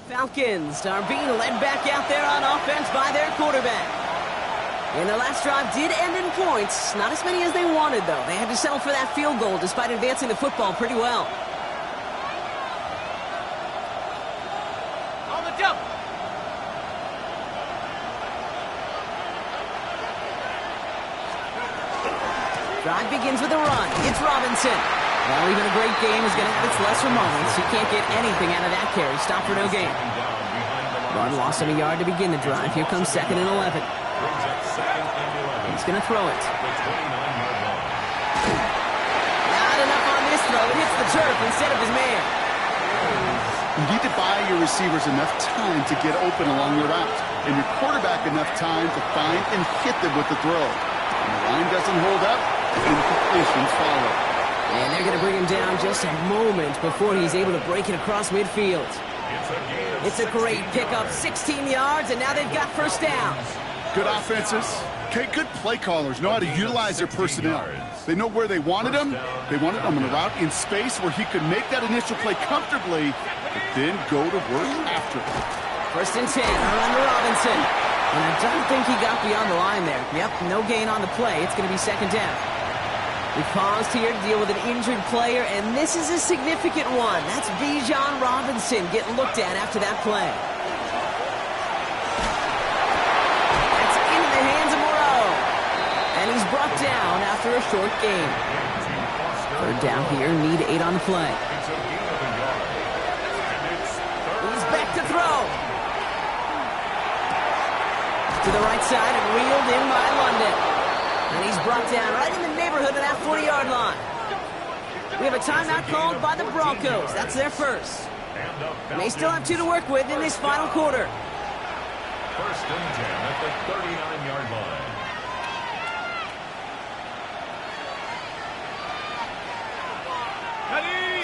Falcons are being led back out there on offense by their quarterback. And the last drive did end in points. Not as many as they wanted, though. They had to settle for that field goal despite advancing the football pretty well. On the jump. Drive begins with a run. It's Robinson. Well, even a great game is going to have its lesser moments. You can't get anything out of that carry. Stop for no gain. Bud lost him a yard to begin the drive. Here comes 2nd and 11. He's going to throw it. Not enough on this throw. It hits the turf instead of his man. You need to buy your receivers enough time to get open along the route, and your quarterback enough time to find and hit them with the throw. When the line doesn't hold up, incompletions follow. And they're going to bring him down just a moment before he's able to break it across midfield. It's a great pickup, 16 yards, and now they've got 1st down. Good offenses. Okay, good play callers know how to utilize their personnel. They know where they wanted him. They wanted him on a route in space where he could make that initial play comfortably, but then go to work after it. 1st and 10, under Robinson. And I don't think he got beyond the line there. Yep, no gain on the play. It's going to be 2nd down. We paused here to deal with an injured player, and this is a significant one. That's Bijan Robinson getting looked at after that play. That's into the hands of Moreau. And he's brought down after a short gain. 3rd down here, need 8 on the play. He's back to throw. To the right side and reeled in by London. And he's brought down right in the neighborhood of that 40-yard line. We have a timeout called by the Broncos. That's their first. And they still have 2 to work with in this final quarter. 1st and 10 at the 39-yard line.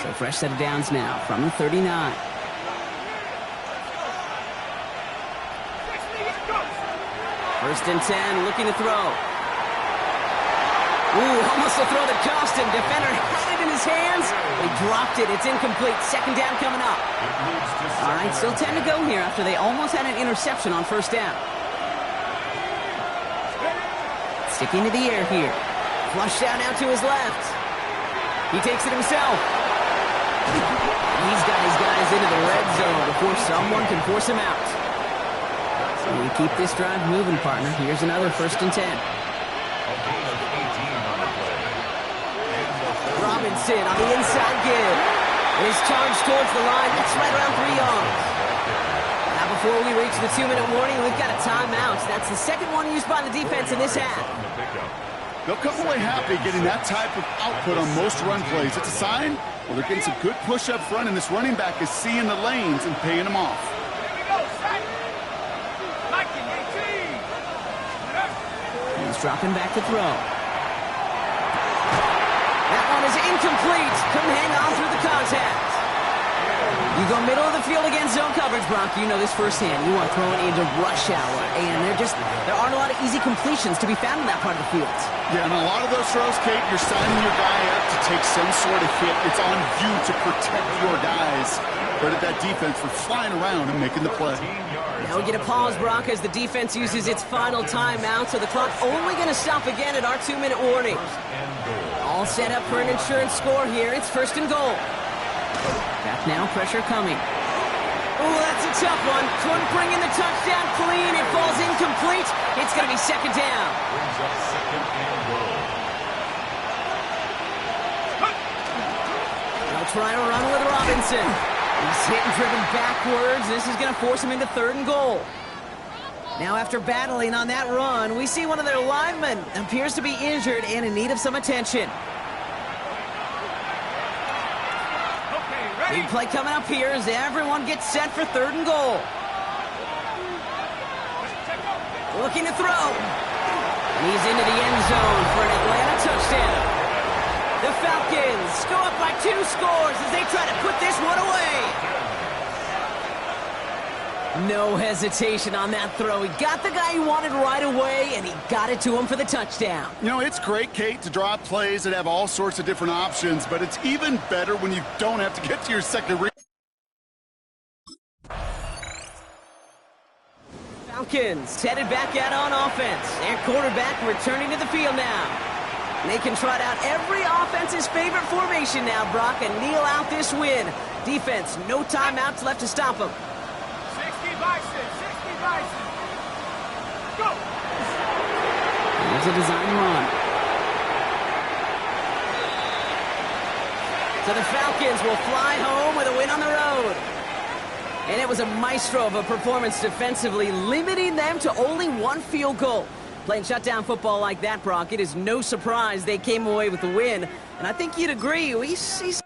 So fresh set of downs now from the 39. First and 10, looking to throw. Ooh, almost a throw that cost him. Defender had it in his hands. He dropped it. It's incomplete. 2nd down coming up. All right, still 10 to go here after they almost had an interception on 1st down. Sticking to the air here. Flush down out to his left. He takes it himself. He's got his guys into the red zone before someone can force him out. So we keep this drive moving, partner. Here's another 1st and 10. Robinson on the inside give. His charge towards the line. That's right around 3 yards. Now before we reach the 2-minute warning, we've got a timeout. That's the second one used by the defense in this half. They'll come away happy getting that type of output on most run plays. It's a sign, well, they're getting some good push up front, and this running back is seeing the lanes and paying them off. Here we go, sack. Liking 18. He's dropping back to throw. That one is incomplete. Couldn't hang on through the contact. You go middle of the field against zone coverage, Brock. You know this firsthand. You are throwing into rush hour, and there aren't a lot of easy completions to be found in that part of the field. Yeah, and a lot of those throws, Kate, you're signing your guy up to take some sort of hit. It's on you to protect your guys. Credit that defense for flying around and making the play. Now we get a pause, Brock, as the defense uses its final timeout, so the clock's only going to stop again at our 2-minute warning. All set up for an insurance score here. It's 1st and goal. Back now, pressure coming. Oh, that's a tough one. Couldn't bring in the touchdown clean. It falls incomplete. It's going to be 2nd down. Brings up 2nd and goal. They'll try to run with Robinson. He's hit and driven backwards. This is going to force him into 3rd and goal. Now, after battling on that run, we see one of their linemen appears to be injured and in need of some attention. Big play coming up here as everyone gets set for 3rd and goal. Looking to throw. And he's into the end zone for an Atlanta touchdown. The Falcons go up by 2 scores as they try to put this one away. No hesitation on that throw. He got the guy he wanted right away, and he got it to him for the touchdown. You know, it's great, Kate, to draw up plays that have all sorts of different options, but it's even better when you don't have to get to your second read. Falcons headed back out on offense. Their quarterback returning to the field now. They can trot out every offense's favorite formation now, Brock, and kneel out this win. Defense, no timeouts left to stop them. 60 Bison, 60 Bison. Go! There's a design run. So the Falcons will fly home with a win on the road. And it was a maestro of a performance defensively, limiting them to only 1 field goal. Playing shutdown football like that, Brock, it is no surprise they came away with the win. And I think you'd agree, we see some